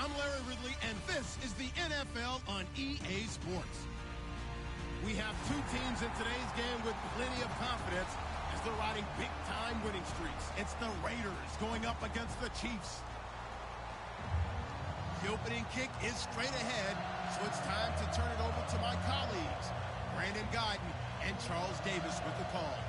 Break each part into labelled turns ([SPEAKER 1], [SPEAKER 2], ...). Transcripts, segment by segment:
[SPEAKER 1] I'm Larry Ridley, and this is the NFL on EA Sports. We have two teams in today's game with plenty of confidence as they're riding big-time winning streaks. It's the Raiders going up against the Chiefs. The opening kick is straight ahead, so it's time to turn it over to my colleagues, Brandon Guyton and Charles Davis with the call.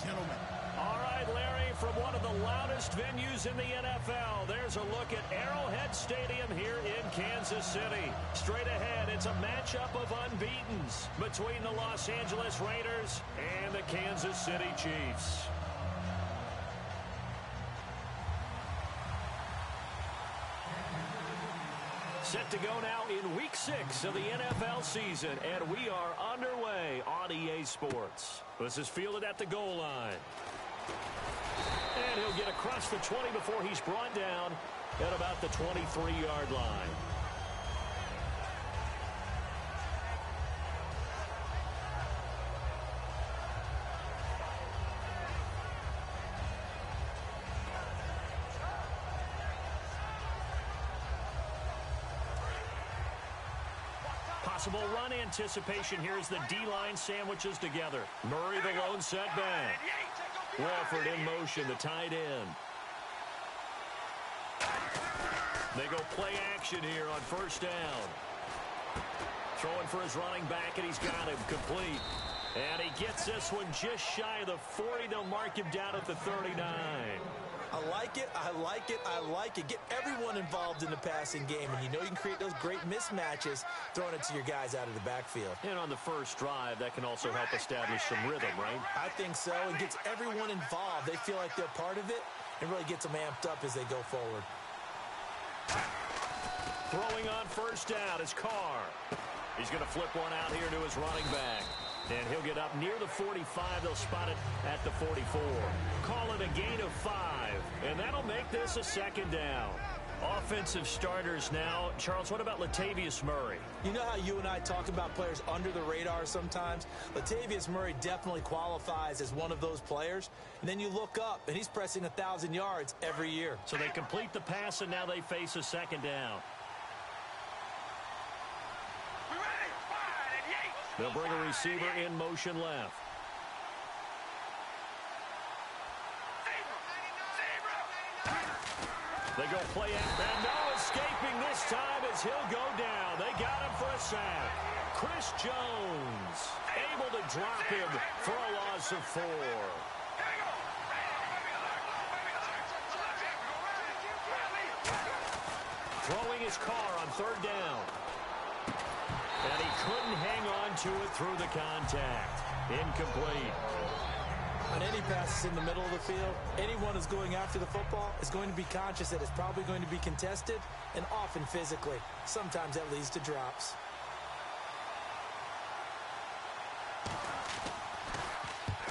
[SPEAKER 1] Gentlemen.
[SPEAKER 2] All right, Larry, from one of the loudest venues in the NFL, there's a look at Arrowhead Stadium here in Kansas City. Straight ahead, it's a matchup of unbeatens between the Los Angeles Raiders and the Kansas City Chiefs. Set to go now in Week 6 of the NFL season, and we are underway on EA Sports. This is fielded at the goal line. And he'll get across the 20 before he's brought down at about the 23-yard line. Possible run anticipation here as the D-line sandwiches together. Murray the lone setback. Walford in motion, the tight end. They go play action here on first down. Throwing for his running back, and he's got him complete. And he gets this one just shy of the 40. They'll mark him down at the 39.
[SPEAKER 3] I like it, I like it, I like it. Get everyone involved in the passing game, and you know you can create those great mismatches throwing it to your guys out of the backfield.
[SPEAKER 2] And on the first drive, that can also help establish some rhythm, right?
[SPEAKER 3] I think so. It gets everyone involved. They feel like they're part of it and really gets them amped up as they go forward.
[SPEAKER 2] Throwing on first down is Carr. He's going to flip one out here to his running back. And he'll get up near the 45. They'll spot it at the 44. Call it a gain of 5. And that'll make this a second down. Offensive starters now. Charles, what about Latavius Murray?
[SPEAKER 3] You know how you and I talk about players under the radar sometimes? Latavius Murray definitely qualifies as one of those players. And then you look up, and he's pressing 1,000 yards every year.
[SPEAKER 2] So they complete the pass, and now they face a second down. They'll bring a receiver in motion left. They go play and no escaping this time as he'll go down. They got him for a sack. Chris Jones able to drop him for a loss of 4. Throwing his car on third down. And he couldn't hang on to it through the contact. Incomplete.
[SPEAKER 3] On any passes in the middle of the field, anyone who's going after the football is going to be conscious that it's probably going to be contested, and often physically. Sometimes that leads to drops.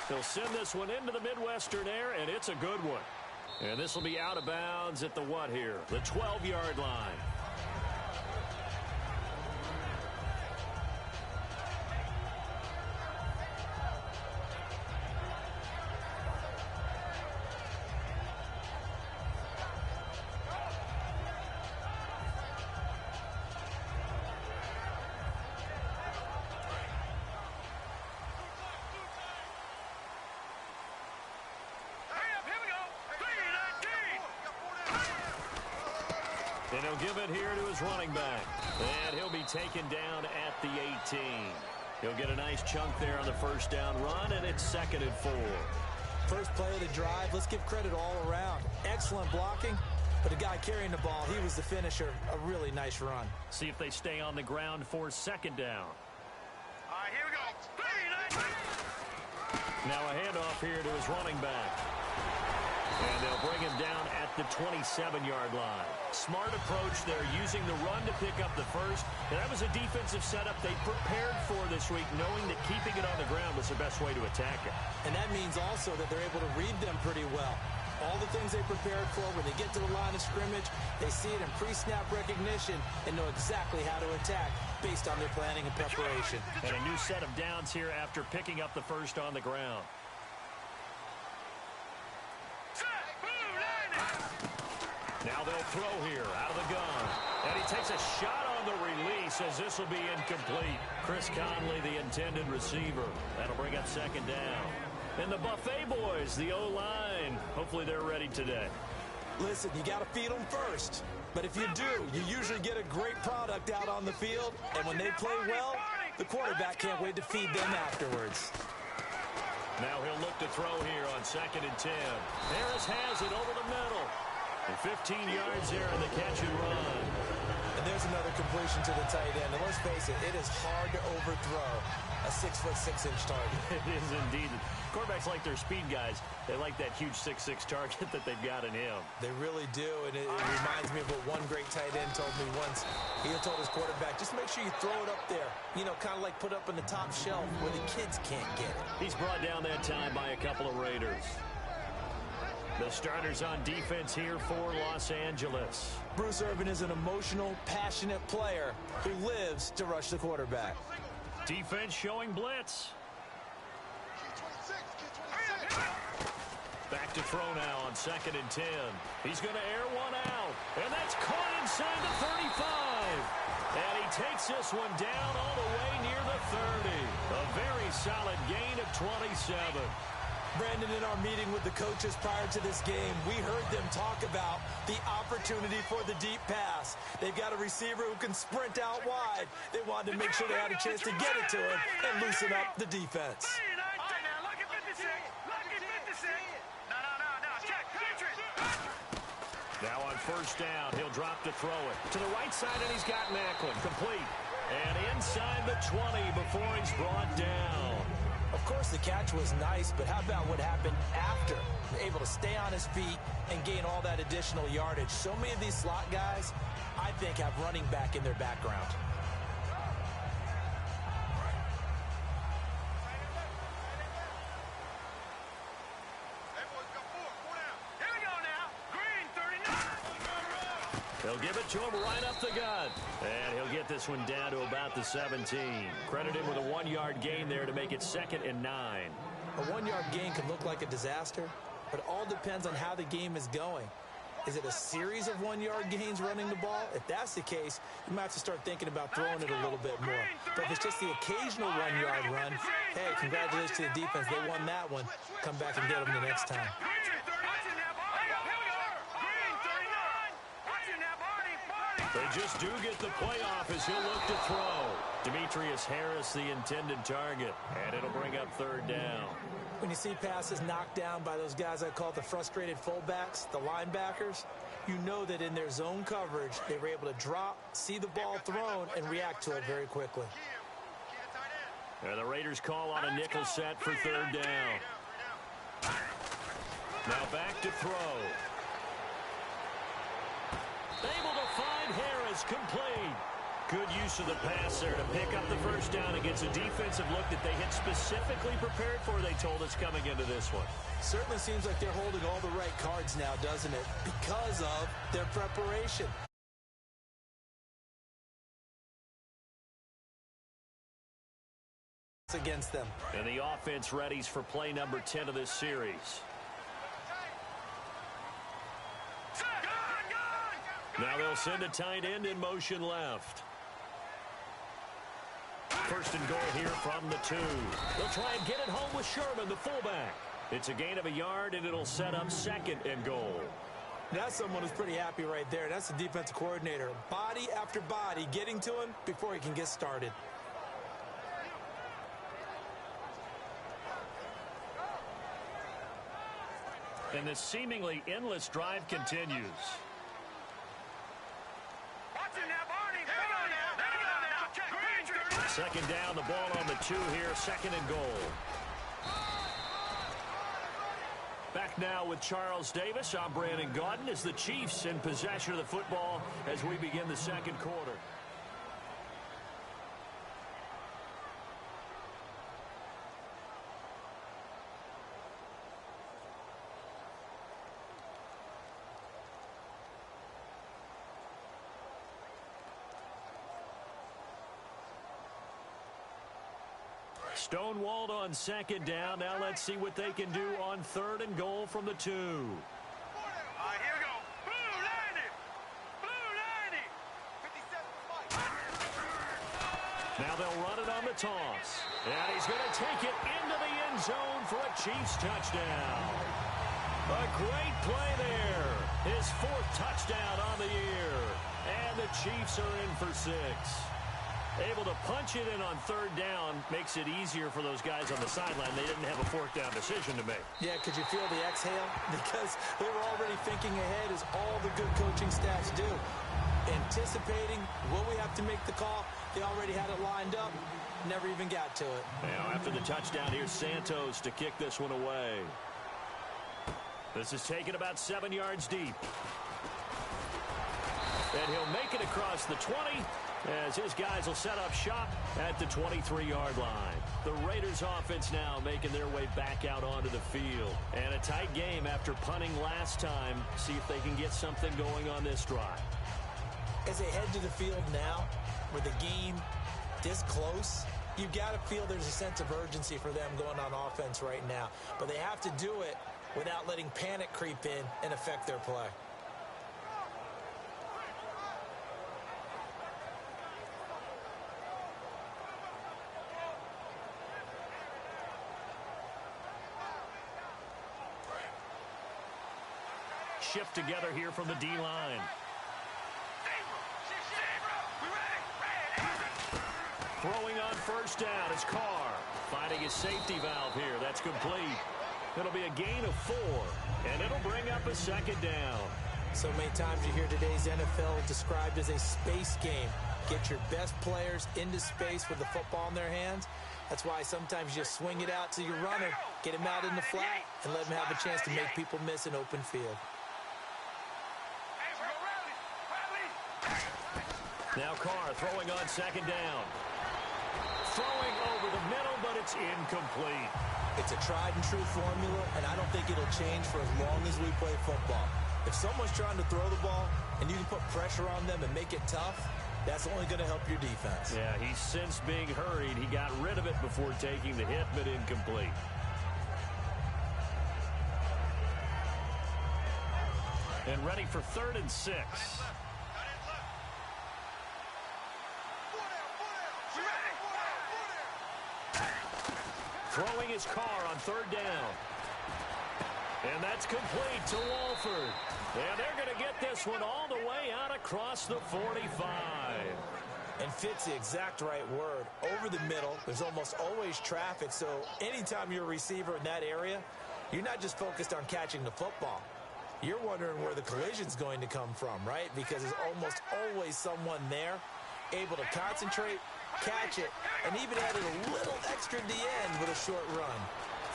[SPEAKER 2] He'll send this one into the Midwestern air, and it's a good one. And this will be out of bounds at the what here? The 12-yard line. And he'll give it here to his running back. And he'll be taken down at the 18. He'll get a nice chunk there on the first down run, and it's 2nd and 4.
[SPEAKER 3] First play of the drive, let's give credit all around. Excellent blocking, but the guy carrying the ball, he was the finisher. A really nice run.
[SPEAKER 2] See if they stay on the ground for 2nd down.
[SPEAKER 4] All right, here we go.
[SPEAKER 2] Now a handoff here to his running back. And they'll bring him down at the 27-yard line. Smart approach there, using the run to pick up the first. And that was a defensive setup they prepared for this week, knowing that keeping it on the ground was the best way to attack it.
[SPEAKER 3] And that means also that they're able to read them pretty well. All the things they prepared for, when they get to the line of scrimmage, they see it in pre-snap recognition and know exactly how to attack based on their planning and preparation.
[SPEAKER 2] And a new set of downs here after picking up the first on the ground. Now they'll throw here out of the gun. And he takes a shot on the release as this will be incomplete. Chris Conley, the intended receiver. That'll bring up second down. And the Buffet boys, the O-line, hopefully they're ready today.
[SPEAKER 3] Listen, you got to feed them first. But if you do, you usually get a great product out on the field. And when they play well, the quarterback can't wait to feed them afterwards.
[SPEAKER 2] Now he'll look to throw here on 2nd and 10. Harris has it over the middle. And 15 yards there in the catch and run.
[SPEAKER 3] And there's another completion to the tight end. And let's face it, it is hard to overthrow a 6'6" target.
[SPEAKER 2] It is indeed. Quarterbacks like their speed guys. They like that huge 6'6" target that they've got in him.
[SPEAKER 3] They really do, and it reminds me of what one great tight end told me once. He had told his quarterback, just make sure you throw it up there. You know, kind of like put up in the top shelf where the kids can't get it.
[SPEAKER 2] He's brought down that time by a couple of Raiders. The starters on defense here for Los Angeles.
[SPEAKER 3] Bruce Irvin is an emotional, passionate player who lives to rush the quarterback.
[SPEAKER 2] Defense showing blitz. Back to throw now on 2nd and 10. He's going to air one out. And that's caught inside the 35. And he takes this one down all the way near the 30. A very solid gain of 27.
[SPEAKER 3] Brandon, in our meeting with the coaches prior to this game, we heard them talk about the opportunity for the deep pass. They've got a receiver who can sprint out wide. They wanted to make sure they had a chance to get it to him and loosen up the defense.
[SPEAKER 2] Now on 1st down, he'll drop to throw it. To the right side, and he's got Macklin. Complete. And inside the 20 before he's brought down.
[SPEAKER 3] Of course, the catch was nice, but how about what happened after? Able to stay on his feet and gain all that additional yardage. So many of these slot guys, I think, have running back in their background.
[SPEAKER 2] They'll give it to him right up the gut. And he'll get this one down to about the 17. Credit him with a 1-yard gain there to make it 2nd and 9.
[SPEAKER 3] A 1-yard gain can look like a disaster, but it all depends on how the game is going. Is it a series of 1-yard gains running the ball? If that's the case, you might have to start thinking about throwing it a little bit more. But if it's just the occasional 1-yard run, hey, congratulations to the defense. They won that one. Come back and get them the next time.
[SPEAKER 2] They just do get the playoff as he'll look to throw. Demetrius Harris, the intended target, and it'll bring up 3rd down.
[SPEAKER 3] When you see passes knocked down by those guys I call the frustrated fullbacks, the linebackers, you know that in their zone coverage, they were able to drop, see the ball thrown, and react to it very quickly.
[SPEAKER 2] And the Raiders call on a nickel set for 3rd down. Now back to throw. Able to find Harris, complete. Good use of the pass there to pick up the 1st down against a defensive look that they had specifically prepared for, they told us, coming into this one.
[SPEAKER 3] Certainly seems like they're holding all the right cards now, doesn't it? Because of their preparation. Against them.
[SPEAKER 2] And the offense readies for play number 10 of this series. Now they'll send a tight end in motion left. 1st and goal here from the 2. They'll try and get it home with Sherman, the fullback. It's a gain of a yard, and it'll set up 2nd and goal.
[SPEAKER 3] That's someone who's pretty happy right there. That's the defensive coordinator. Body after body getting to him before he can get started.
[SPEAKER 2] And this seemingly endless drive continues. 2nd down, the ball on the 2 here, 2nd and goal. Back now with Charles Davis. I'm Brandon Gaudin as the Chiefs in possession of the football as we begin the 2nd quarter. Stonewalled on 2nd down. Now let's see what they can do on 3rd and goal from the 2.
[SPEAKER 4] Here we go. Blue 90. Blue 90.
[SPEAKER 2] Now they'll run it on the toss. And he's going to take it into the end zone for a Chiefs touchdown. A great play there. His 4th touchdown on the year. And the Chiefs are in for 6. Able to punch it in on 3rd down makes it easier for those guys on the sideline. They didn't have a 4th down decision to make.
[SPEAKER 3] Yeah, could you feel the exhale? Because they were already thinking ahead, as all the good coaching staffs do. Anticipating, will we have to make the call? They already had it lined up. Never even got to it.
[SPEAKER 2] Now after the touchdown, here's Santos to kick this one away. This is taken about 7 yards deep. And he'll make it across the 20 as his guys will set up shop at the 23-yard line. The Raiders offense now making their way back out onto the field. And a tight game after punting last time. See if they can get something going on this drive.
[SPEAKER 3] As they head to the field now, with the game this close, you've got to feel there's a sense of urgency for them going on offense right now. But they have to do it without letting panic creep in and affect their play.
[SPEAKER 2] Shift together here from the D-line. Throwing on 1st down is Carr. Finding his safety valve here. That's complete. It'll be a gain of 4, and it'll bring up a 2nd down.
[SPEAKER 3] So many times you hear today's NFL described as a space game. Get your best players into space with the football in their hands. That's why sometimes you swing it out to your runner, get him out in the flat, and let him have a chance to make people miss an open field.
[SPEAKER 2] Now Carr throwing on 2nd down. Throwing over the middle, but it's incomplete.
[SPEAKER 3] It's a tried-and-true formula, and I don't think it'll change for as long as we play football. If someone's trying to throw the ball and you can put pressure on them and make it tough, that's only going to help your defense.
[SPEAKER 2] Yeah, he's since being hurried. He got rid of it before taking the hit, but incomplete. And ready for 3rd and 6. Throwing his Carr on 3rd down. And that's complete to Walford. And they're going to get this one all the way out across the 45.
[SPEAKER 3] And fits the exact right word. Over the middle, there's almost always traffic, so anytime you're a receiver in that area, you're not just focused on catching the football. You're wondering where the collision's going to come from, right? Because there's almost always someone there able to concentrate, catch it, and even added a little extra at the end with a short run.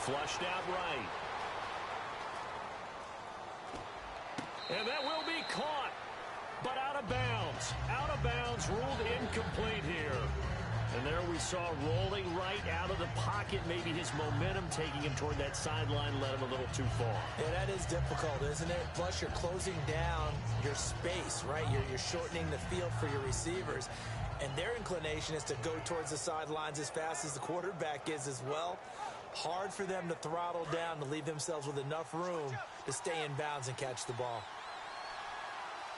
[SPEAKER 2] Flushed out right. And that will be caught, but out of bounds. Out of bounds, ruled incomplete here. And there we saw rolling right out of the pocket. Maybe his momentum taking him toward that sideline led him a little too far.
[SPEAKER 3] Yeah, that is difficult, isn't it? Plus, you're closing down your space, right? You're shortening the field for your receivers. And their inclination is to go towards the sidelines as fast as the quarterback is as well. Hard for them to throttle down to leave themselves with enough room to stay in bounds and catch the ball.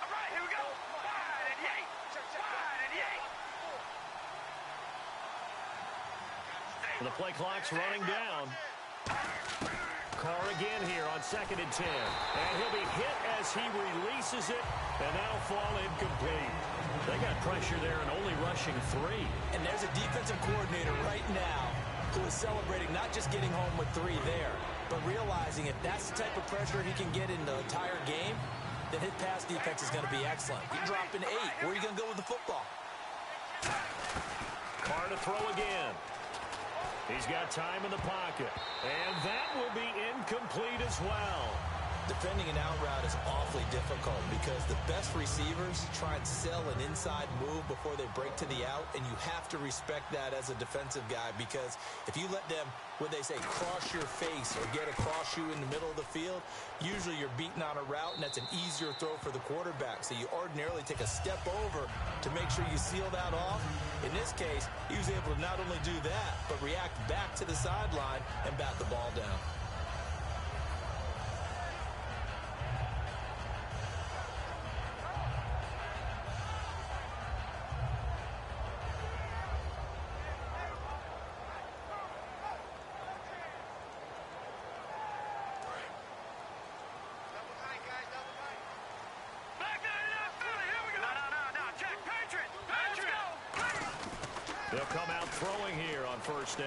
[SPEAKER 4] All right, here we go. Wide and yank. Wide and yank.
[SPEAKER 2] The play clock's running down. Carr again here on 2nd and 10. And he'll be hit as he releases it, and that'll fall incomplete. They got pressure there and only rushing 3.
[SPEAKER 3] And there's a defensive coordinator right now who is celebrating not just getting home with 3 there, but realizing if that's the type of pressure he can get in the entire game, then his pass defense is going to be excellent. You're dropping 8. Where are you going to go with the football?
[SPEAKER 2] Carr to throw again. He's got time in the pocket. And that will be incomplete as well.
[SPEAKER 3] Defending an out route is awfully difficult because the best receivers try and sell an inside move before they break to the out, and you have to respect that as a defensive guy, because if you let them, what they say, cross your face or get across you in the middle of the field, usually you're beating on a route, and that's an easier throw for the quarterback. So you ordinarily take a step over to make sure you seal that off. In this case, he was able to not only do that, but react back to the sideline and bat the ball down.
[SPEAKER 2] They'll come out throwing here on first down.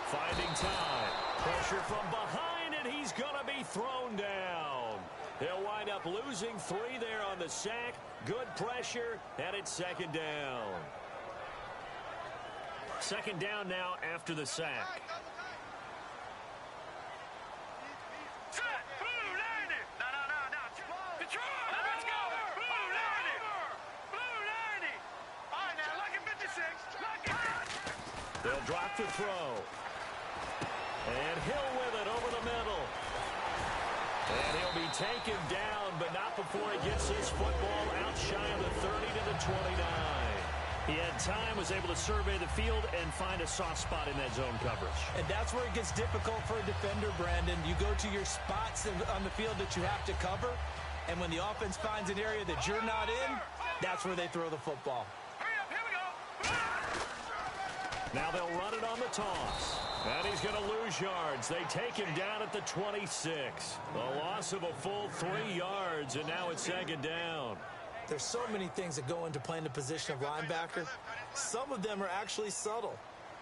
[SPEAKER 2] Finding time. Pressure from behind, and he's going to be thrown down. He'll wind up losing 3 there on the sack. Good pressure, and it's second down. Second down now after the sack. They'll drop the throw. And Hill with it over the middle. And he'll be taken down, but not before he gets his football out shy of the 30 to the 29. He had time, was able to survey the field and find a soft spot in that zone coverage.
[SPEAKER 3] And that's where it gets difficult for a defender, Brandon. You go to your spots on the field that you have to cover, and when the offense finds an area that you're not in, that's where they throw the football.
[SPEAKER 2] Now they'll run it on the toss. And he's going to lose yards. They take him down at the 26. A loss of a full 3 yards, and now it's second down.
[SPEAKER 3] There's so many things that go into playing the position of linebacker. Some of them are actually subtle.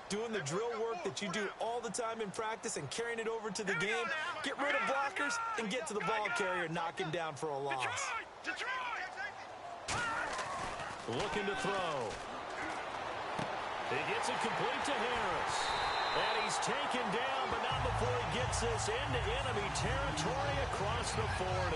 [SPEAKER 3] Doing the drill work that you do all the time in practice and carrying it over to the game. Get rid of blockers and get to the ball carrier, knock him down for a loss.
[SPEAKER 2] Looking to throw. He gets it complete to Harris. And he's taken down, but not before he gets this into enemy territory across the 40.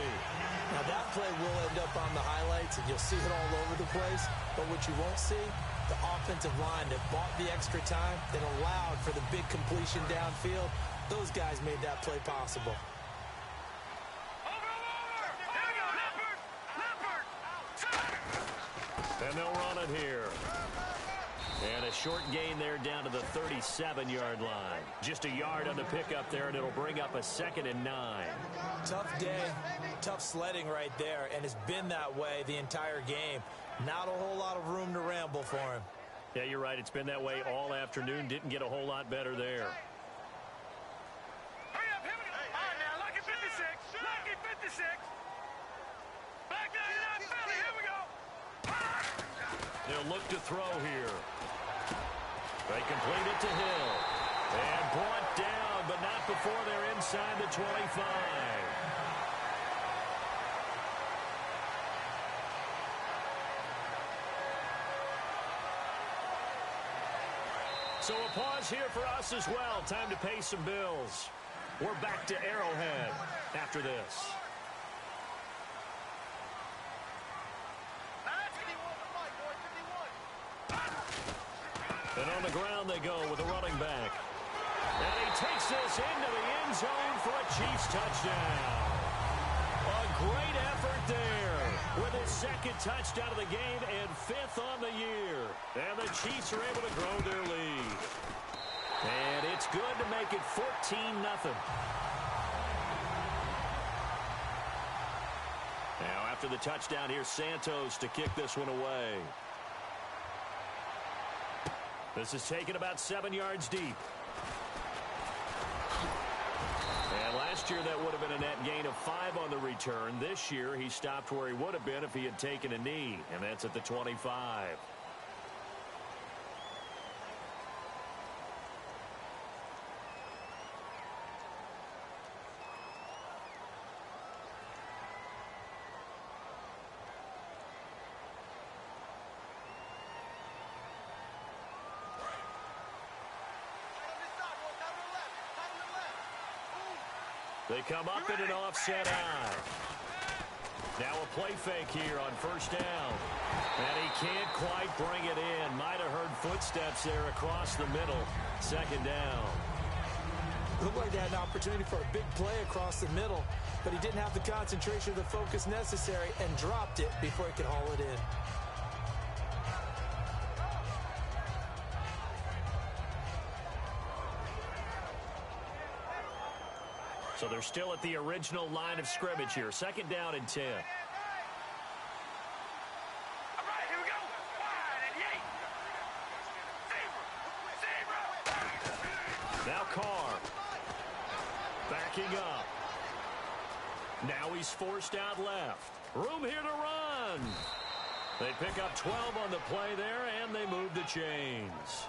[SPEAKER 3] Now that play will end up on the highlights, and you'll see it all over the place. But what you won't see, the offensive line that bought the extra time, that allowed for the big completion downfield. Those guys made that play possible.
[SPEAKER 2] And they'll run it here. And a short gain there down to the 37-yard line. Just a yard on the pickup there, and it'll bring up a 2nd and 9.
[SPEAKER 3] Tough day, tough sledding right there, and it's been that way the entire game. Not a whole lot of room to ramble for him.
[SPEAKER 2] Yeah, you're right. It's been that way all afternoon. Didn't get a whole lot better there.
[SPEAKER 4] Hurry up, here we go. All right, now, lucky 56. Lucky 56. Back 99 Philly, here we go.
[SPEAKER 2] They'll look to throw here. They complete it to Hill. And brought down, but not before they're inside the 25. So a pause here for us as well. Time to pay some bills. We're back to Arrowhead after this. And on the ground they go with a running back. And he takes this into the end zone for a Chiefs touchdown. A great effort there with his 2nd touchdown of the game and 5th on the year. And the Chiefs are able to grow their lead. And it's good to make it 14-0. Now after the touchdown, here's Santos to kick this one away. This is taken about 7 yards deep. And last year that would have been a net gain of 5 on the return. This year he stopped where he would have been if he had taken a knee, and that's at the 25. They come up in an offset eye. Now a play fake here on first down. And he can't quite bring it in. Might have heard footsteps there across the middle. 2nd down.
[SPEAKER 3] Looked like they had an opportunity for a big play across the middle, but he didn't have the concentration or the focus necessary and dropped it before he could haul it in.
[SPEAKER 2] So they're still at the original line of scrimmage here. 2nd down and 10.
[SPEAKER 4] All right, here we go. Wide and yay. Zebra.
[SPEAKER 2] Now Carr. Backing up. Now he's forced out left. Room here to run. They pick up 12 on the play there, and they move the chains.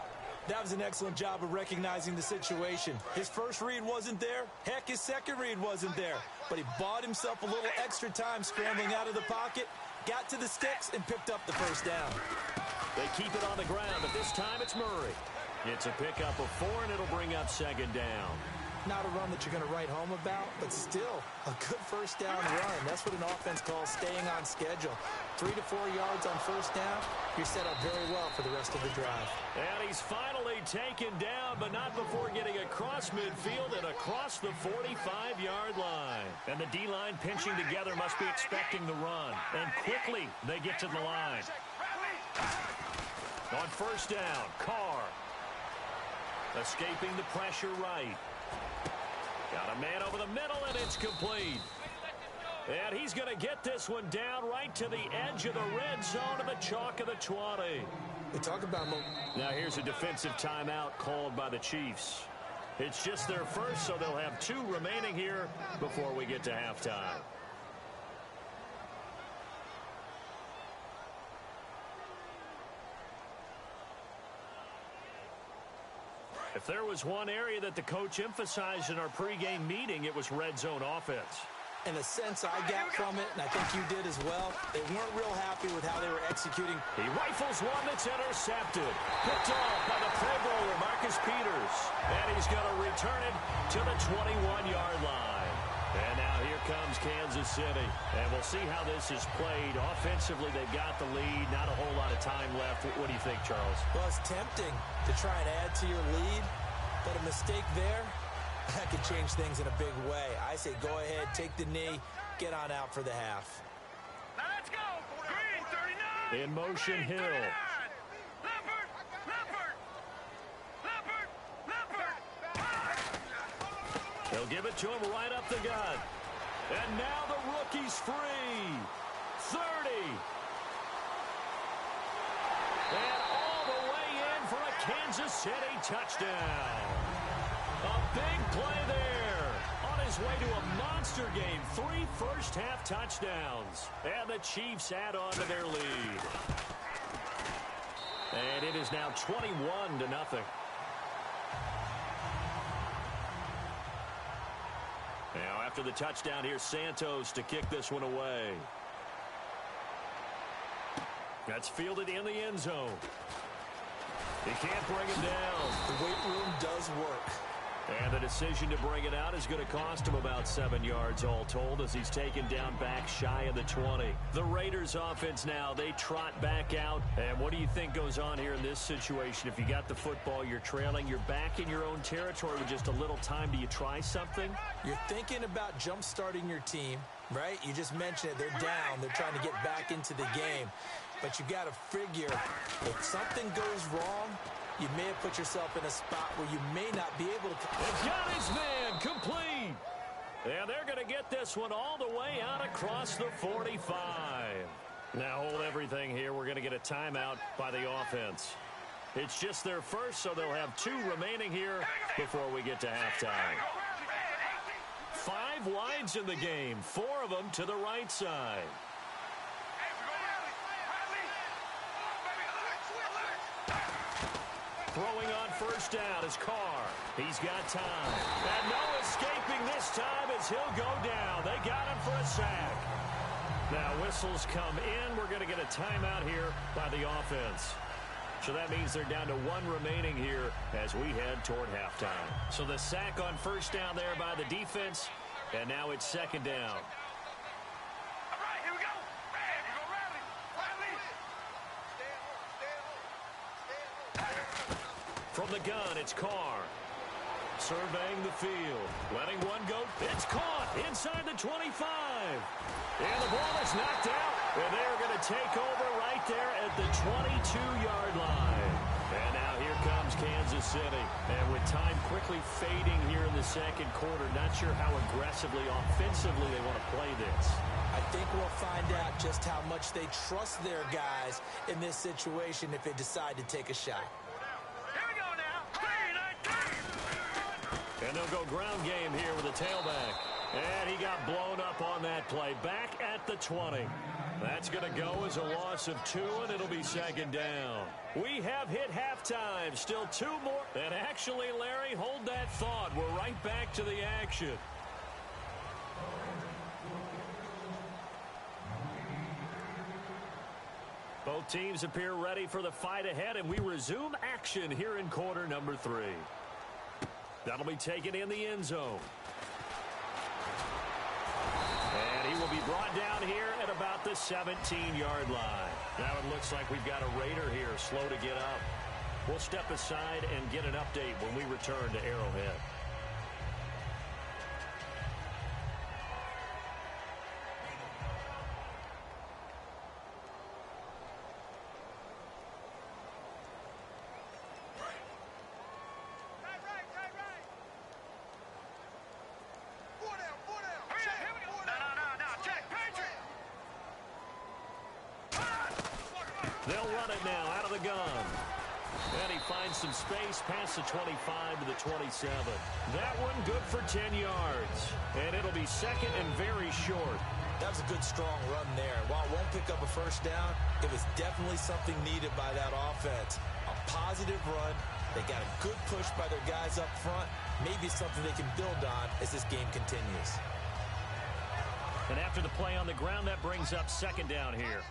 [SPEAKER 3] That was an excellent job of recognizing the situation. His first read wasn't there. Heck, his second read wasn't there. But he bought himself a little extra time scrambling out of the pocket, got to the sticks, and picked up the first down.
[SPEAKER 2] They keep it on the ground, but this time it's Murray. It's a pickup of 4, and it'll bring up second down.
[SPEAKER 3] Not a run that you're going to write home about, but still a good first down run. That's what an offense calls staying on schedule. 3 to 4 yards on first down, you're set up very well for the rest of the drive.
[SPEAKER 2] And he's finally taken down, but not before getting across midfield and across the 45-yard line. And the D-line pinching together must be expecting the run. And quickly they get to the line. On first down, Carr. Escaping the pressure right. Got a man over the middle, and it's complete. And he's going to get this one down right to the edge of the red zone of the chalk of the 20.
[SPEAKER 3] We talk about
[SPEAKER 2] now here's a defensive timeout called by the Chiefs. It's just their first, so they'll have 2 remaining here before we get to halftime. If there was one area that the coach emphasized in our pregame meeting, it was red zone offense.
[SPEAKER 3] And the sense I got from it, and I think you did as well, they weren't real happy with how they were executing.
[SPEAKER 2] He rifles one that's intercepted. Picked off by the Pro Bowler, Marcus Peters. And he's going to return it to the 21-yard line. And now here comes Kansas City. And we'll see how this is played. Offensively, they've got the lead. Not a whole lot of time left. What do you think, Charles?
[SPEAKER 3] Well, it's tempting to try and add to your lead, but a mistake there, that could change things in a big way. I say go ahead, take the knee, get on out for the half.
[SPEAKER 4] Now let's go. Green 39.
[SPEAKER 2] In motion, Hill. They'll give it to him right up the gut. And now the rookie's free. 30. And all the way in for a Kansas City touchdown. A big play there. On his way to a monster game. 3 first-half touchdowns. And the Chiefs add on to their lead. And it is now 21-0. Now, after the touchdown, here's Santos to kick this one away. That's fielded in the end zone. He can't bring him down.
[SPEAKER 3] The weight room does work.
[SPEAKER 2] And the decision to bring it out is going to cost him about 7 yards all told as he's taken down back shy of the 20. The Raiders offense now, they trot back out. And what do you think goes on here in this situation? If you got the football, you're trailing, you're back in your own territory with just a little time. Do you try something?
[SPEAKER 3] You're thinking about jump-starting your team, right? You just mentioned it. They're down. They're trying to get back into the game. But you got to figure if something goes wrong, you may have put yourself in a spot where you may not be able to.
[SPEAKER 2] They've got his man complete. And they're going to get this one all the way out across the 45. Now hold everything here. We're going to get a timeout by the offense. It's just their first, so they'll have 2 remaining here before we get to halftime. 5 wides in the game, 4 of them to the right side. Throwing on first down is Carr. He's got time. And no escaping this time as he'll go down. They got him for a sack. Now whistles come in. We're going to get a timeout here by the offense. So that means they're down to 1 remaining here as we head toward halftime. So the sack on first down there by the defense. And now it's second down. From the gun, it's Carr. Surveying the field. Letting one go. It's caught inside the 25. And the ball is knocked out. And they're going to take over right there at the 22-yard line. And now here comes Kansas City. And with time quickly fading here in the second quarter, not sure how aggressively, offensively they want to play this.
[SPEAKER 3] I think we'll find out just how much they trust their guys in this situation if they decide to take a shot.
[SPEAKER 2] And they'll go ground game here with a tailback. And he got blown up stop on that play. Back at the 20. That's going to go as a loss of 2, and it'll be second down. We have hit halftime. Still 2 more. And actually, Larry, hold that thought. We're right back to the action. Both teams appear ready for the fight ahead, and we resume action here in quarter number 3. That'll be taken in the end zone. And he will be brought down here at about the 17-yard line. Now it looks like we've got a Raider here, slow to get up. We'll step aside and get an update when we return to Arrowhead. They'll run it now out of the gun. And he finds some space past the 25 to the 27. That one good for 10 yards. And it'll be second and very short.
[SPEAKER 3] That was a good, strong run there. While it won't pick up a first down, it was definitely something needed by that offense. A positive run. They got a good push by their guys up front. Maybe something they can build on as this game continues.
[SPEAKER 2] And after the play on the ground, that brings up second down here.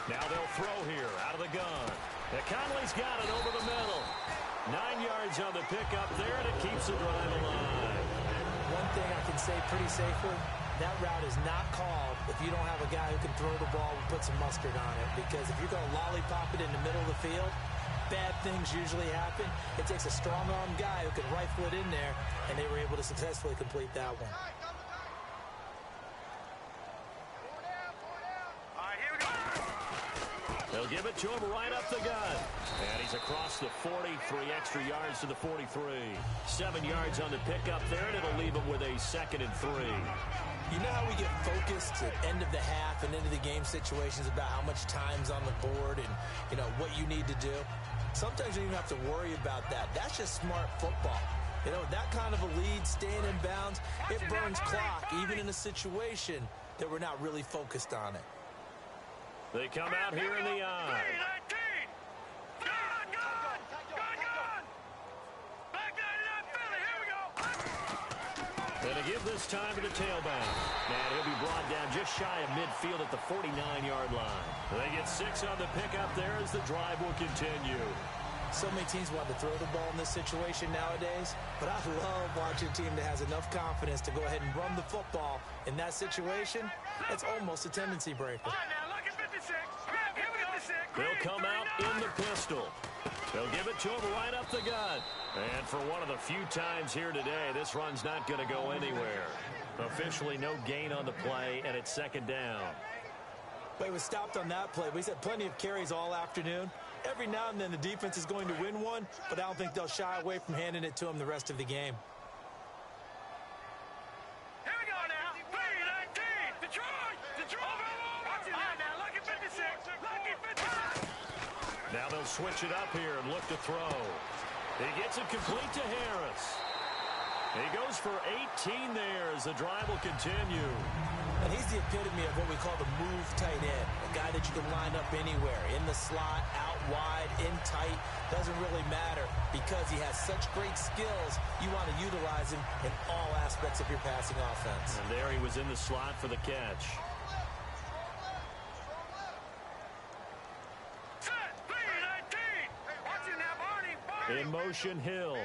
[SPEAKER 2] Now they'll throw here out of the gun. Conley's got it over the middle. 9 yards on the pickup there, and it keeps the drive alive.
[SPEAKER 3] One thing I can say pretty safely, that route is not called if you don't have a guy who can throw the ball and put some mustard on it. Because if you're going to lollipop it in the middle of the field, bad things usually happen. It takes a strong-arm guy who can rifle it in there, and they were able to successfully complete that one.
[SPEAKER 2] They'll give it to him right up the gut. And he's across the 40, 3 extra yards to the 43. 7 yards on the pickup there, and it'll leave him with a 2nd and 3.
[SPEAKER 3] You know how we get focused at end of the half and into the game situations about how much time's on the board and, you know, what you need to do? Sometimes you don't even have to worry about that. That's just smart football. You know, that kind of a lead, staying in bounds, it burns clock, even in a situation that we're not really focused on it.
[SPEAKER 2] They come out here in the eye. And to give this time to the tailback. And he'll be brought down just shy of midfield at the 49-yard line. They get 6 on the pickup there as the drive will continue.
[SPEAKER 3] So many teams want to throw the ball in this situation nowadays, but I love watching a team that has enough confidence to go ahead and run the football. In that situation, it's almost a tendency breaker.
[SPEAKER 2] They'll come out in the pistol. They'll give it to him right up the gut. And for one of the few times here today, this run's not going to go anywhere. Officially no gain on the play, and it's second down.
[SPEAKER 3] But he was stopped on that play. He's had plenty of carries all afternoon. Every now and then the defense is going to win one, but I don't think they'll shy away from handing it to him the rest of the game.
[SPEAKER 4] Here we go now. 3-19. Detroit. Watch it now. Lucky 56. Lucky 56.
[SPEAKER 2] Now they'll switch it up here and look to throw. He gets it complete to Harris. He goes for 18 there as the drive will continue.
[SPEAKER 3] And he's the epitome of what we call the move tight end. A guy that you can line up anywhere. In the slot, out wide, in tight. Doesn't really matter because he has such great skills. You want to utilize him in all aspects of your passing offense.
[SPEAKER 2] And there he was in the slot for the catch.
[SPEAKER 4] Set. 3-19. Watch it now, Barney.
[SPEAKER 2] In motion, Hill.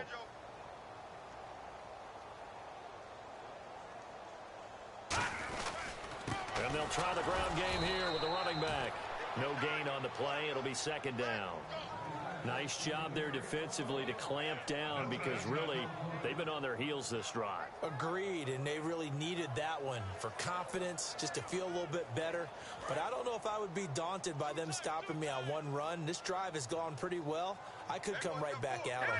[SPEAKER 2] And they'll try the ground game here with the running back. No gain on the play. It'll be second down. Nice job there defensively to clamp down because really they've been on their heels this drive.
[SPEAKER 3] Agreed, and they really needed that one for confidence, just to feel a little bit better. But I don't know if I would be daunted by them stopping me on one run. This drive has gone pretty well. I could come right back at them.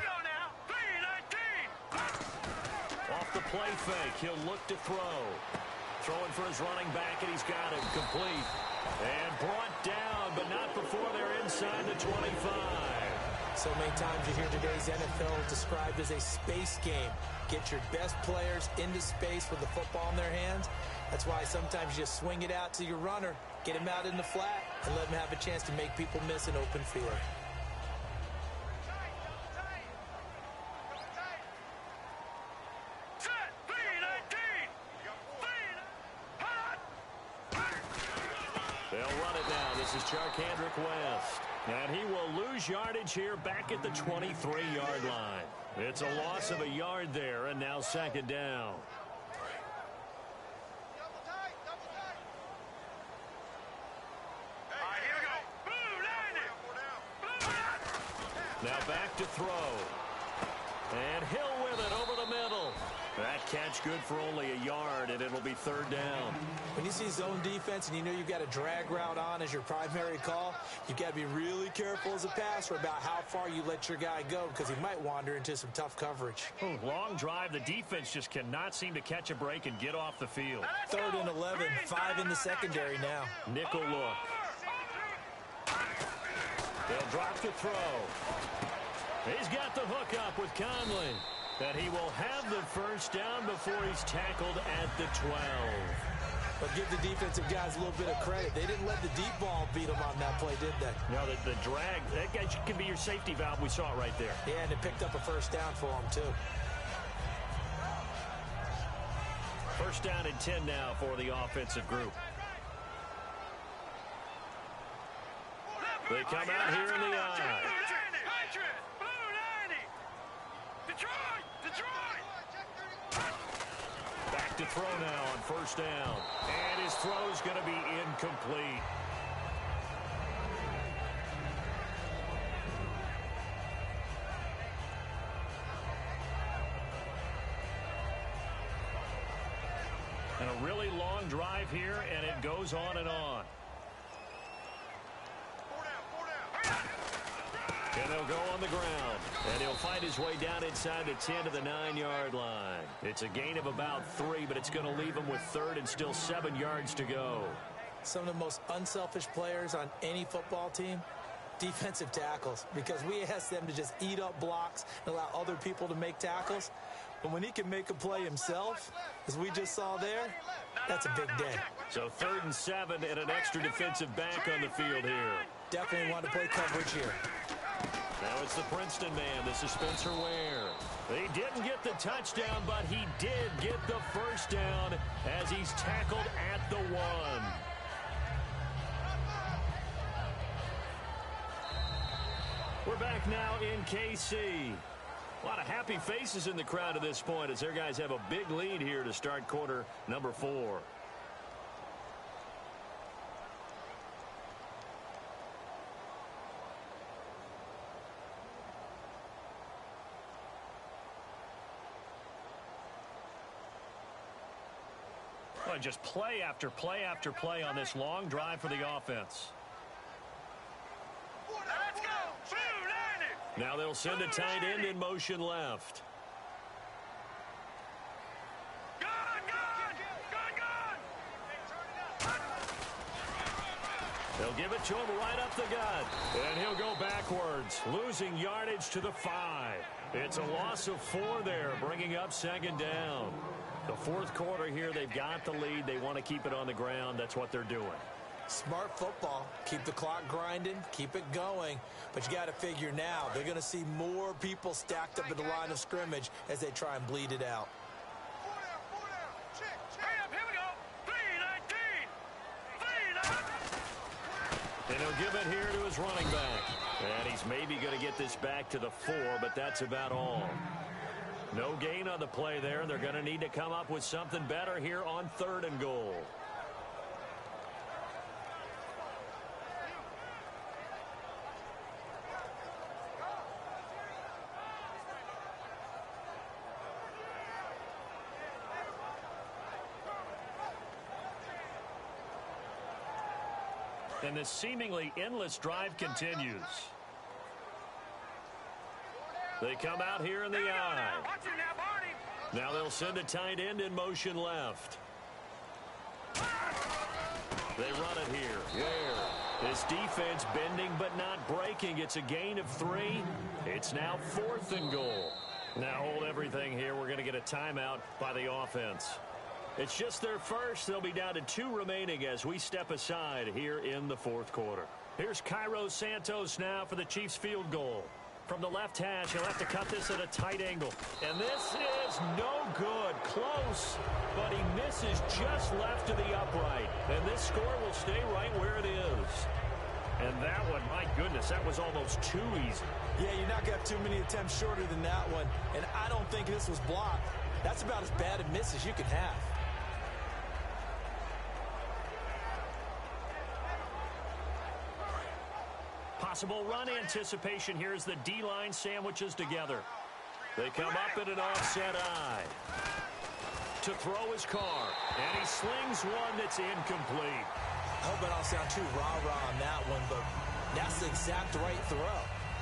[SPEAKER 2] Off the play fake, he'll look to throw. Throwing for his running back, and he's got it complete. And brought down, but not before they're inside the 25.
[SPEAKER 3] So many times you hear today's NFL described as a space game. Get your best players into space with the football in their hands. That's why sometimes you just swing it out to your runner, get him out in the flat, and let him have a chance to make people miss an open field.
[SPEAKER 2] They'll run it now. This is Charkandrick West. And he will lose yardage here back at the 23-yard line. It's a loss of a yard there, and now second down. Now back to throw. And Hill with it over the middle. That catch good for only a yard, and it'll be third down.
[SPEAKER 3] When you see zone defense and you know you've got a drag route on as your primary call, you've got to be really careful as a passer about how far you let your guy go because he might wander into some tough coverage.
[SPEAKER 2] Long drive. The defense just cannot seem to catch a break and get off the field.
[SPEAKER 3] 3rd and 11, 5 in the secondary now.
[SPEAKER 2] Nickel look. They'll drop the throw. He's got the hook up with Conley. That he will have the first down before he's tackled at the 12.
[SPEAKER 3] But give the defensive guys a little bit of credit. They didn't let the deep ball beat them on that play, did they?
[SPEAKER 2] No, the drag, that guy can be your safety valve. We saw it right there.
[SPEAKER 3] Yeah, and it picked up a first down for him, too.
[SPEAKER 2] First down and 10 now for the offensive group. They come out here in the eye. Back to throw now on first down. And his throw's going to be incomplete. And a really long drive here, and it goes on and on. And they'll go on the ground. And he'll find his way down inside the 10 to the 9-yard line. It's a gain of about 3, but it's going to leave him with 3rd and still 7 yards to go.
[SPEAKER 3] Some of the most unselfish players on any football team, defensive tackles, because we ask them to just eat up blocks and allow other people to make tackles. But when he can make a play himself, as we just saw there, that's a big day.
[SPEAKER 2] So 3rd and 7 and an extra defensive back on the field here.
[SPEAKER 3] Definitely want to play coverage here.
[SPEAKER 2] Now it's the Princeton man. This is Spencer Ware. He didn't get the touchdown, but he did get the first down as he's tackled at the 1. We're back now in KC. A lot of happy faces in the crowd at this point as their guys have a big lead here to start quarter number 4. Well, just play after play after play on this long drive for the offense.
[SPEAKER 4] Let's go!
[SPEAKER 2] Now they'll send a tight end in motion left. They'll give it to him right up the gut. And he'll go backwards, losing yardage to the 5. It's a loss of 4 there, bringing up second down. The 4th quarter here, they've got the lead. They want to keep it on the ground. That's what they're doing.
[SPEAKER 3] Smart football. Keep the clock grinding. Keep it going. But you got to figure now, they're going to see more people stacked up at the line of scrimmage as they try and bleed it out.
[SPEAKER 2] And he'll give it here to his running back. And he's maybe going to get this back to the 4, but that's about all. No gain on the play there. They're going to need to come up with something better here on 3rd and goal. And this seemingly endless drive continues. They come out here in the eye. Now they'll send a tight end in motion left. They run it here. Ware This defense bending but not breaking. It's a gain of 3. It's now 4th and goal. Now hold everything here. We're going to get a timeout by the offense. It's just their first. They'll be down to 2 remaining as we step aside here in the 4th quarter. Here's Cairo Santos now for the Chiefs field goal. From the left hash, he'll have to cut this at a tight angle. And this is no good. Close, but he misses just left to the upright. And this score will stay right where it is. And that one, my goodness, that was almost too easy.
[SPEAKER 3] Yeah, you're not going to have too many attempts shorter than that one. And I don't think this was blocked. That's about as bad a miss as you can have.
[SPEAKER 2] Possible run anticipation here as the D-line sandwiches together. They come up in an offset eye. To throw his Carr. And he slings one that's incomplete.
[SPEAKER 3] I hope I don't sound too rah-rah on that one, but that's the exact right throw.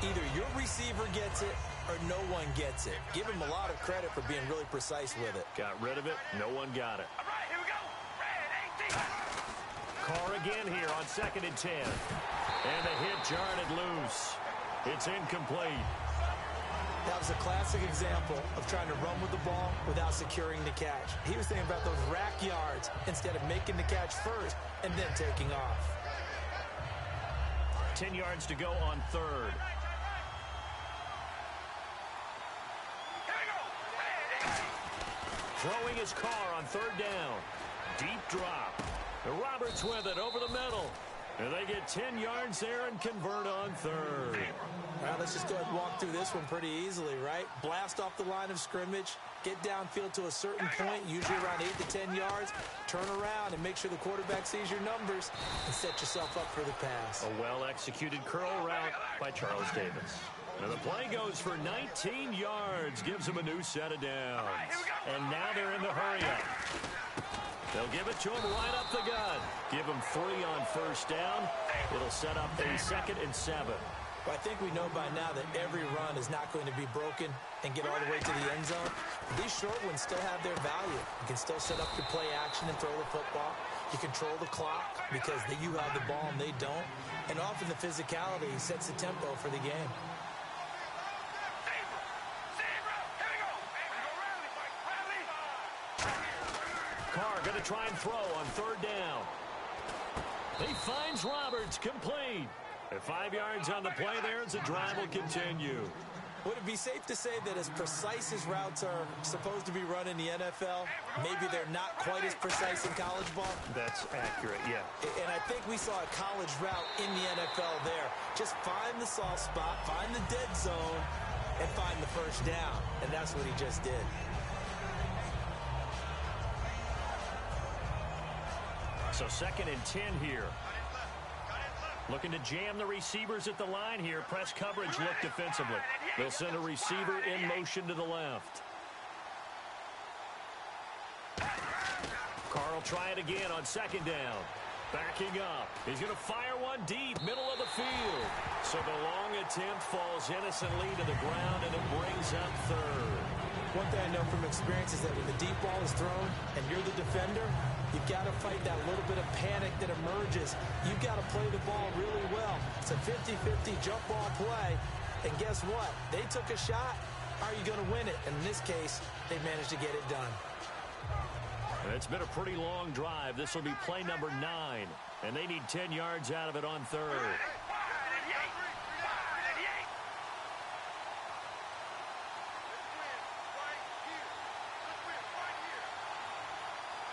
[SPEAKER 3] Either your receiver gets it or no one gets it. Give him a lot of credit for being really precise with it.
[SPEAKER 2] Got rid of it. No one got it.
[SPEAKER 4] All right, here we go. Red 18.
[SPEAKER 2] Carr again here on 2nd and 10. And the hit jarred it loose. It's incomplete.
[SPEAKER 3] That was a classic example of trying to run with the ball without securing the catch. He was thinking about those rack yards instead of making the catch first and then taking off.
[SPEAKER 2] 10 yards to go on 3rd.
[SPEAKER 4] Here we go. Red 18.
[SPEAKER 2] Throwing his Carr on 3rd down. Deep drop. Roberts with it over the middle. And they get 10 yards there and convert on 3rd.
[SPEAKER 3] All right, let's just go ahead and walk through this one pretty easily, right? Blast off the line of scrimmage, get downfield to a certain point, usually around 8 to 10 yards, turn around and make sure the quarterback sees your numbers and set yourself up for the pass.
[SPEAKER 2] A well-executed curl route by Charles Davis. And the play goes for 19 yards, gives him a new set of downs. And now they're in the hurry-up. They'll give it to him right up the gut. Give him 3 on 1st down. It'll set up a 2nd and 7.
[SPEAKER 3] Well, I think we know by now that every run is not going to be broken and get all the way to the end zone. These short ones still have their value. You can still set up your play action and throw the football. You control the clock because you have the ball and they don't. And often the physicality sets the tempo for the game.
[SPEAKER 2] Carr going to try and throw on 3rd down. He finds Roberts, complete. At 5 yards on the play there as the drive will continue.
[SPEAKER 3] Would it be safe to say that as precise as routes are supposed to be run in the NFL, maybe they're not quite as precise in college ball?
[SPEAKER 2] That's accurate, yeah.
[SPEAKER 3] And I think we saw a college route in the NFL there. Just find the soft spot, find the dead zone, and find the 1st down. And that's what he just did.
[SPEAKER 2] So 2nd and 10 here. Looking to jam the receivers at the line here. Press coverage look defensively. They'll send a receiver in motion to the left. Carr will try it again on 2nd down. Backing up. He's going to fire one deep, middle of the field. So the long attempt falls innocently to the ground, and it brings up 3rd.
[SPEAKER 3] One thing I know from experience is that when the deep ball is thrown and you're the defender, you've got to fight that little bit of panic that emerges. You've got to play the ball really well. It's a 50-50 jump ball play. And guess what? They took a shot. Are you going to win it? And in this case, they managed to get it done.
[SPEAKER 2] It's been a pretty long drive. This will be play number 9. And they need 10 yards out of it on 3rd.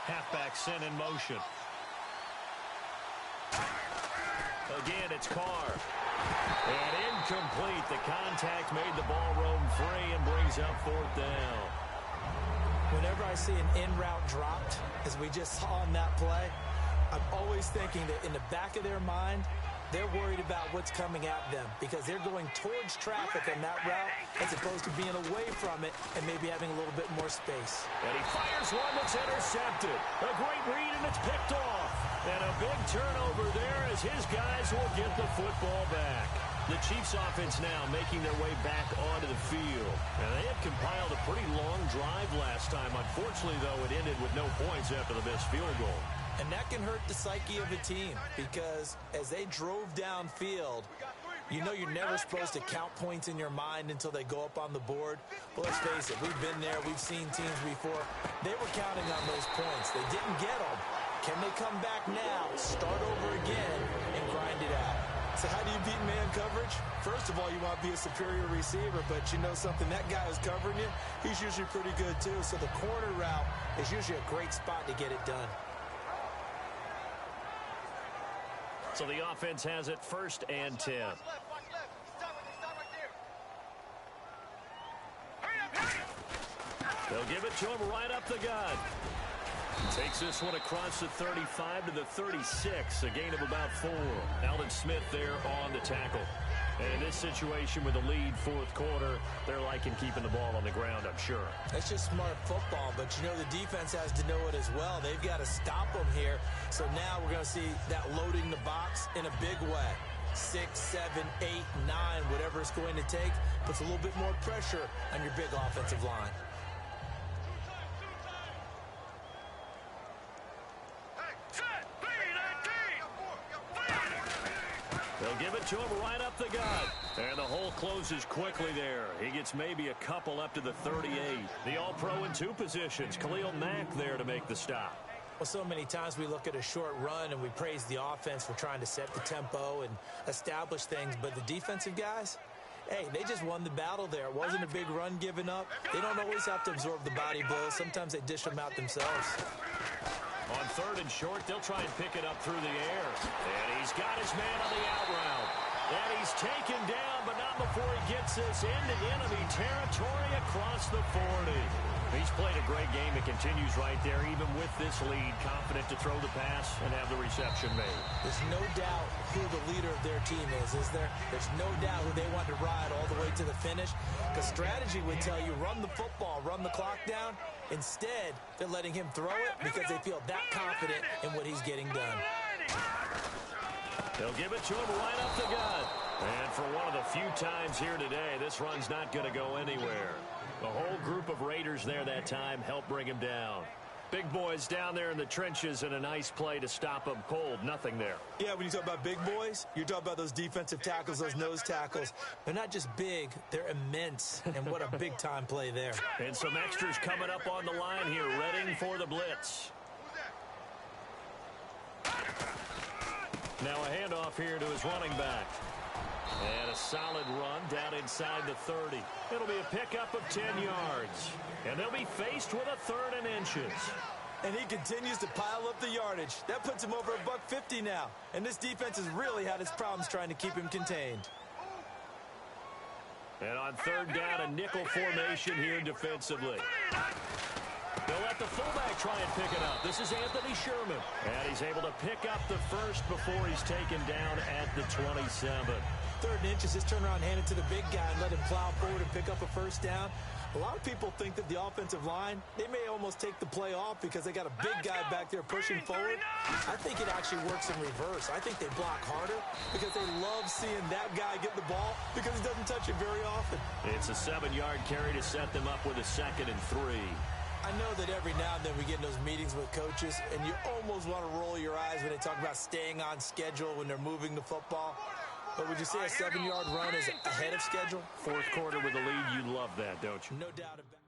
[SPEAKER 2] Halfback sent in motion. Again, it's Carr. And incomplete. The contact made the ball roam free and brings up 4th down.
[SPEAKER 3] Whenever I see an in-route dropped, as we just saw on that play, I'm always thinking that in the back of their mind, they're worried about what's coming at them because they're going towards traffic on that route as opposed to being away from it and maybe having a little bit more space.
[SPEAKER 2] And he fires one that's intercepted. A great read, and it's picked off. And a big turnover there as his guys will get the football back. The Chiefs offense now making their way back onto the field. And they had compiled a pretty long drive last time. Unfortunately, though, it ended with no points after the missed field goal.
[SPEAKER 3] And that can hurt the psyche of a team because as they drove downfield, you know you're never supposed to count points in your mind until they go up on the board. But let's face it, we've been there. We've seen teams before. They were counting on those points. They didn't get them. Can they come back now, start over again, and grind it out? So how do you beat man coverage? First of all, you want to be a superior receiver, but you know something, that guy who's covering you, he's usually pretty good too. So the corner route is usually a great spot to get it done.
[SPEAKER 2] So the offense has it 1st and 10. They'll give it to him right up the gut. Takes this one across the 35 to the 36, a gain of about 4. Alden Smith there on the tackle. And in this situation with the lead 4th quarter, they're liking keeping the ball on the ground, I'm sure.
[SPEAKER 3] That's just smart football, but you know the defense has to know it as well. They've got to stop them here. So now we're going to see that loading the box in a big way. 6, 7, 8, 9, whatever it's going to take, puts a little bit more pressure on your big offensive line.
[SPEAKER 2] They'll give it to him right up the gut. And the hole closes quickly there. He gets maybe a couple up to the 38. The All-Pro in 2 positions. Khalil Mack there to make the stop.
[SPEAKER 3] Well, so many times we look at a short run and we praise the offense for trying to set the tempo and establish things. But the defensive guys, hey, they just won the battle there. It wasn't a big run given up. They don't always have to absorb the body blows. Sometimes they dish them out themselves.
[SPEAKER 2] On 3rd and short, they'll try and pick it up through the air. And he's got his man on the out route. And he's taken down, but not before he gets this into enemy territory across the 40. He's played a great game. It continues right there, even with this lead. Confident to throw the pass and have the reception made.
[SPEAKER 3] There's no doubt who the leader of their team is there? There's no doubt who they want to ride all the way to the finish. Because strategy would tell you, run the football, run the clock down. Instead, they're letting him throw it because they feel that confident in what he's getting done.
[SPEAKER 2] They'll give it to him right up the gut. And for one of the few times here today, this run's not going to go anywhere. The whole group of Raiders there that time helped bring him down. Big boys down there in the trenches and a nice play to stop him cold. Nothing there.
[SPEAKER 3] Yeah, when you talk about big boys, you're talking about those defensive tackles, those nose tackles. They're not just big, they're immense. And what a big-time play there.
[SPEAKER 2] And some extras coming up on the line here, readying for the blitz. Now a handoff here to his running back. And a solid run down inside the 30. It'll be a pickup of 10 yards. And they'll be faced with a 3rd and inches.
[SPEAKER 3] And he continues to pile up the yardage. That puts him over $150 now. And this defense has really had its problems trying to keep him contained.
[SPEAKER 2] And on 3rd down, a nickel formation here defensively. They'll let the fullback try and pick it up. This is Anthony Sherman. And he's able to pick up the first before he's taken down at the 27.
[SPEAKER 3] 3rd and inches, just turn around and hand it to the big guy and let him plow forward and pick up a 1st down. A lot of people think that the offensive line, they may almost take the play off because they got a big guy back there pushing forward. I think it actually works in reverse. I think they block harder because they love seeing that guy get the ball because he doesn't touch it very often.
[SPEAKER 2] It's a 7-yard carry to set them up with a 2nd and 3.
[SPEAKER 3] I know that every now and then we get in those meetings with coaches and you almost want to roll your eyes when they talk about staying on schedule when they're moving the football. But would you say a 7-yard run is ahead of schedule?
[SPEAKER 2] 4th quarter with the lead, you love that, don't you?
[SPEAKER 3] No doubt about it.